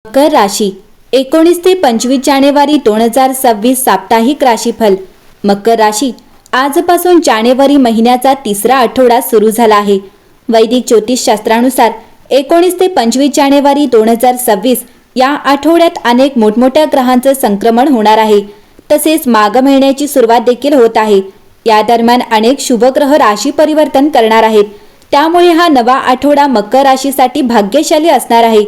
मकर राशी 19 ते 25 जानेवारी 2026 साप्ताहिक राशीफल। मकर राशी, आजपासून जानेवारी महिन्याचा तिसरा आठवडा सुरू झाला आहे। वैदिक ज्योतिषशास्त्रानुसार 19 ते 25 जानेवारी 2026 या आठवड्यात अनेक मोठमोठ्या ग्रहांचं संक्रमण होणार आहे। तसेच माघ महिन्याची सुरुवात देखील होत आहे। या दरम्यान अनेक शुभग्रह राशी परिवर्तन करणार आहेत। त्यामुळे हा नवा आठवडा मकर राशीसाठी भाग्यशाली असणार आहे।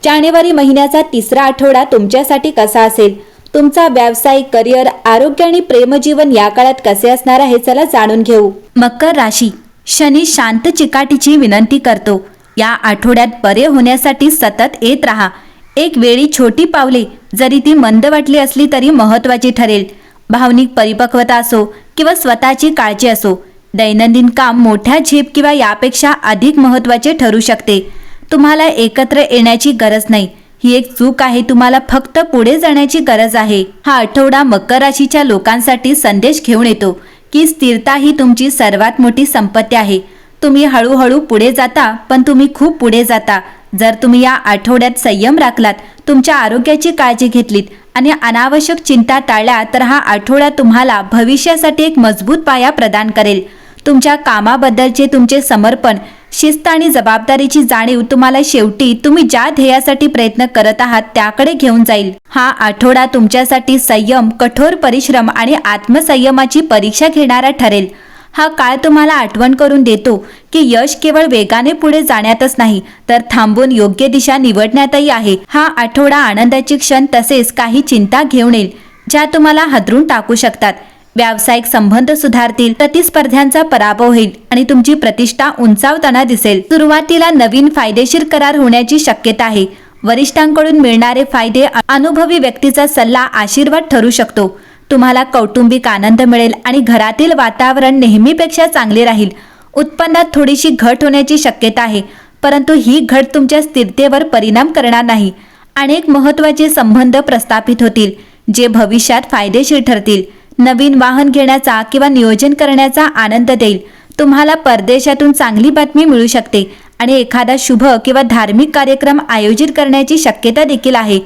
जानेवारी महिन्याचा तिसरा आठवडा तुमच्यासाठी कसा असेल, तुमचा व्यावसायिक, करिअर, आरोग्य आणि प्रेमजीवन या काळात कसे असणार आहे, चला जाणून घेऊ। मकर राशी, शनी शांत चिकाटीची विनंती करतो। या आठवड्यात बरे होण्यासाठी सतत येत राहा। एक वेळी छोटी पावले, जरी ती मंद वाटली असली तरी महत्त्वाची ठरेल। भावनिक परिपक्वता असो किंवा स्वतःची काळजी असो, दैनंदिन काम मोठ्या झेप किंवा यापेक्षा अधिक महत्त्वाचे ठरू शकते। तुम्हाला एकत्र येण्याची गरज नाही, ही एक चूक आहे। तुम्हाला फक्त पुढे जाण्याची गरज आहे। हा आठवडा मकर राशीच्या लोकांसाठी संदेश घेऊन येतो की स्थिरता ही तुमची सर्वात मोठी संपत्ती आहे। तुम्ही हळूहळू पुढे जाता, पण तुम्ही खूप पुढे जाता। जर तुम्ही या आठवड्यात संयम राखलात, तुमच्या आरोग्याची काळजी घेतलीत आणि अनावश्यक चिंता टाळल्या, तर हा आठवडा तुम्हाला भविष्यासाठी एक मजबूत पाया प्रदान करेल। तुमच्या कामाबद्दलचे तुमचे समर्पण, शिस्त आणि जबाबदारीची जाणीव तुम्हाला शेवटी तुम्ही ज्या ध्येयासाठी प्रयत्न करत आहात त्याकडे घेऊन जाईल। हा आठवडा तुमच्यासाठी संयम, कठोर परिश्रम आणि आत्मसंयमाची परीक्षा घेणारा ठरेल। हा काळ तुम्हाला आठवण करून देतो की यश केवळ वेगाने पुढे जाण्यातच नाही, तर थांबून योग्य दिशा निवडण्यातही आहे। हा आठवडा आनंदाची क्षण तसेच काही चिंता घेऊन येईल, ज्या तुम्हाला हादरून टाकू शकतात। व्यावसायिक संबंध सुधारतील, प्रतिस्पर्ध्यांचा पराभव होईल आणि तुमची प्रतिष्ठा उंचावताना दिसेल। सुरुवातीला नवीन फायदेशीर करार होण्याची शक्यता आहे। वरिष्ठांकडून मिळणारे फायदे, अनुभवी व्यक्तीचा सल्ला आशीर्वाद ठरू शकतो। तुम्हाला कौटुंबिक आनंद मिळेल आणि घरातील वातावरण नेहमीपेक्षा चांगले राहील। उत्पन्नात थोडीशी घट होण्याची शक्यता आहे, परंतु ही घट तुमच्या स्थिरतेवर परिणाम करणार नाही। अनेक महत्त्वाचे संबंध प्रस्थापित होतील, जे भविष्यात फायदेशीर ठरतील। नवीन वाहन घेण्याचा किंवा नियोजन करण्याचा आनंद देईल। तुम्हाला परदेशातून चांगली बातमी मिळू शकते आणि एखादा शुभ किंवा धार्मिक कार्यक्रम आयोजित करण्याची शक्यता देखील आहे।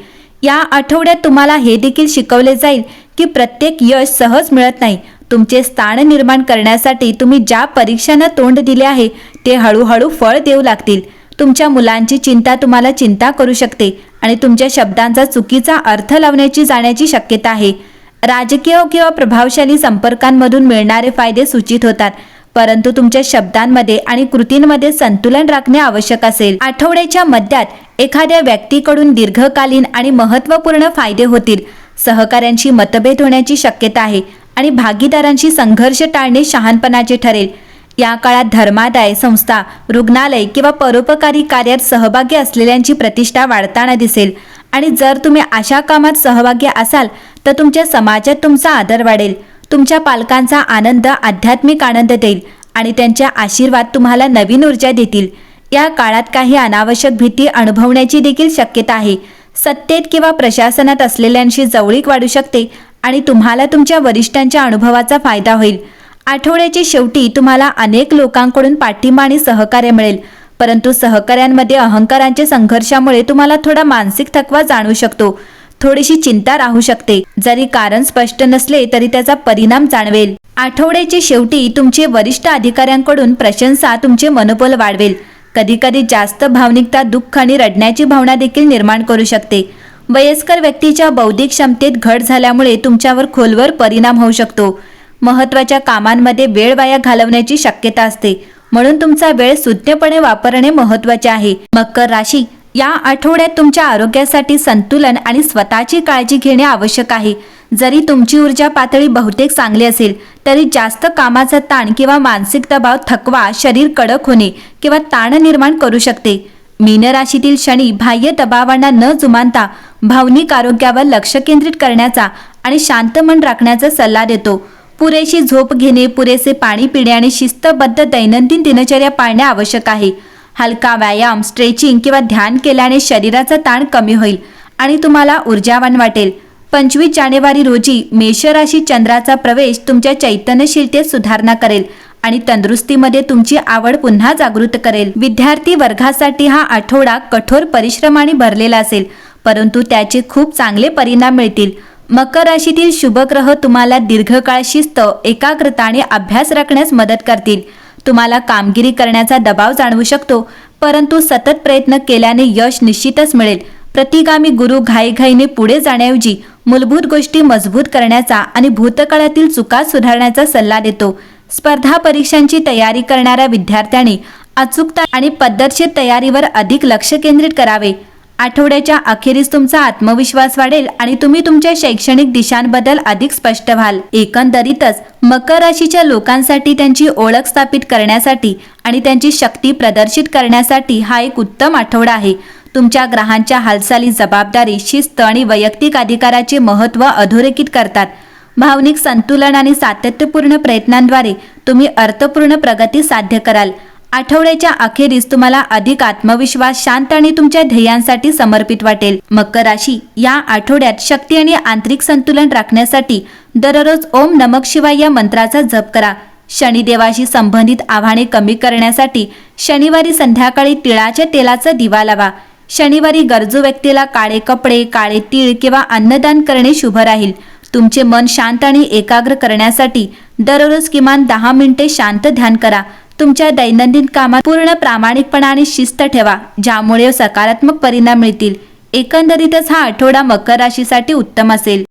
या आठवड्यात तुम्हाला हे देखील शिकवले जाईल की प्रत्येक यश सहज मिळत नाही। तुमचे स्थान निर्माण करण्यासाठी तुम्ही ज्या परीक्षांना तोंड दिले आहे ते हळूहळू फळ देऊ लागतील। तुमच्या मुलांची चिंता तुम्हाला चिंता करू शकते आणि तुमच्या शब्दांचा चुकीचा अर्थ लावण्याची जाण्याची शक्यता आहे। राजकीय किंवा प्रभावशाली संपर्कांमधून मिळणारे फायदे सूचित होतात, परंतु तुमच्या शब्दांमध्ये आणि कृतींमध्ये संतुलन राखणे आवश्यक असेल। आठवड्याच्या मध्यात एखाद्या व्यक्तीकडून दीर्घकालीन आणि महत्त्वपूर्ण फायदे होतील। सहकाऱ्यांशी मतभेद होण्याची शक्यता आहे आणि भागीदारांशी संघर्ष टाळणे शहाणपणाचे ठरेल। या काळात धर्मादाय संस्था, रुग्णालय किंवा परोपकारी कार्यात सहभागी असलेल्यांची प्रतिष्ठा वाढताना दिसेल आणि जर तुम्ही अशा कामात सहभागी असाल तर तुमच्या समाजात तुमचा आदर वाढेल। तुमच्या पालकांचा आनंद आध्यात्मिक आनंद देईल आणि त्यांचे आशीर्वाद तुम्हाला नवीन ऊर्जा देतील। या काळात काही अनावश्यक भीती अनुभवण्याची देखील शक्यता आहे। सत्तेत किंवा प्रशासनात असलेल्यांशी जवळीक वाढू शकते आणि तुम्हाला तुमच्या वरिष्ठांच्या अनुभवाचा फायदा होईल। आठवड्याच्या शेवटी तुम्हाला अनेक लोकांकडून पाठिंबा आणि सहकार्य मिळेल, परंतु सहकाऱ्यांमध्ये अहंकाराच्या संघर्षामुळे तुम्हाला थोडा मानसिक थकवा जाणवू शकतो। थोडीशी चिंता राहू शकते, जरी कारण स्पष्ट नसले तरी त्याचा परिणाम जाणवेल। आठवड्याच्या शेवटी तुमचे वरिष्ठ अधिकाऱ्यांकडून प्रशंसा तुमचे मनोबल वाढवेल। कधीकधी जास्त भावनिकता दुःख आणि रडण्याची भावना देखील निर्माण करू शकते। वयस्कर व्यक्तीच्या बौद्धिक क्षमतेत घट झाल्यामुळे तुमच्यावर खोलवर परिणाम होऊ शकतो। महत्त्वाच्या कामांमध्ये वेळ वाया घालवण्याची शक्यता असते, म्हणून तुमचा वेळ सुज्ञपणे वापरणे महत्त्वाचे आहे। मकर राशी, या आठवड्यात तुमच्या आरोग्यासाठी संतुलन आणि स्वतःची काळजी घेणे आवश्यक आहे। जरी तुमची ऊर्जा पातळी बहुतेक चांगली असेल तरी जास्त कामाचा ताण किंवा मानसिक दबाव, थकवा, शरीर कडक होणे किंवा ताण निर्माण करू शकते। मीन राशीतील शनी बाह्य दबावांना न जुमानता भावनिक आरोग्यावर लक्ष केंद्रित करण्याचा आणि शांत मन राखण्याचा सल्ला देतो। पुरेशी झोप घेणे, पुरेसे पाणी पिणे आणि शिस्तबद्ध दैनंदिन दिनचर्या पाळणे आवश्यक आहे। हलका व्यायाम, स्ट्रेचिंग किंवा ध्यान केल्याने शरीराचा ताण कमी होईल आणि तुम्हाला ऊर्जावान वाटेल। 25 जानेवारी रोजी मेष राशी चंद्राचा प्रवेश तुमच्या चैतन्यशीलतेत सुधारणा करेल आणि तंदुरुस्तीमध्ये तुमची आवड पुन्हा जागृत करेल। विद्यार्थी वर्गासाठी हा आठवडा कठोर परिश्रमाने भरलेला असेल, परंतु त्याचे खूप चांगले परिणाम मिळतील. मकर राशीतील शुभ ग्रह तुम्हाला दीर्घकाळ शिस्त, एकाग्रता आणि अभ्यास राखण्यास मदत करतील. तुम्हाला कामगिरी करण्याचा दबाव जाणवू शकतो, परंतु सतत प्रयत्न केल्याने यश निश्चितच मिळेल. प्रतिगामी गुरु घाईघाईने पुढे जाण्याऐवजी मूलभूत गोष्टी मजबूत करण्याचा आणि भूतकाळातील चुका सुधारण्याचा सल्ला देतो. स्पर्धा परीक्षांची तयारी करणाऱ्या विद्यार्थ्यांनी अचूकता आणि पद्धतशीर तयारीवर अधिक लक्ष केंद्रित करावे. आठवड्याच्या अखेरीस तुमचा आत्मविश्वास वाढेल आणि तुम्ही तुमच्या शैक्षणिक दिशांबद्दल अधिक स्पष्ट व्हाल. एकंदरीतच मकर राशीच्या लोकांसाठी त्यांची ओळख स्थापित करण्यासाठी आणि त्यांची शक्ती प्रदर्शित करण्यासाठी हा एक उत्तम आठवडा आहे. तुमच्या ग्रहांच्या हालचाली जबाबदारी, शिस्त आणि वैयक्तिक अधिकाराचे महत्त्व अधोरेखित करतात. भावनिक संतुलन आणि सातत्यपूर्ण प्रयत्नांद्वारे तुम्ही अर्थपूर्ण प्रगती साध्य कराल. आठवड्याच्या अखेरीस तुम्हाला अधिक आत्मविश्वास, शांत आणि तुमच्या ध्येयांसाठी समर्पित वाटेल. मकर राशी या आठवड्यात शक्ती आणि आंतरिक संतुलन राखण्यासाठी दररोज ओम नमः शिवाय या मंत्राचा जप करा. शनिदेवाशी संबंधित आव्हाने कमी करण्यासाठी शनिवारी संध्याकाळी तिळाच्या तेलाचा दिवा लावा. शनिवारी गरजू व्यक्तीला काळे कपडे, काळे तीळ किंवा अन्नदान करणे शुभ राहील. तुमचे मन शांत आणि एकाग्र करण्यासाठी दररोज किमान 10 मिनिटे शांत ध्यान करा. तुमच्या दैनंदिन कामात पूर्ण प्रामाणिकपणा आणि शिस्त ठेवा, ज्यामुळे सकारात्मक परिणाम मिळतील. एकंदरीतच हा आठवडा मकर राशीसाठी उत्तम असेल.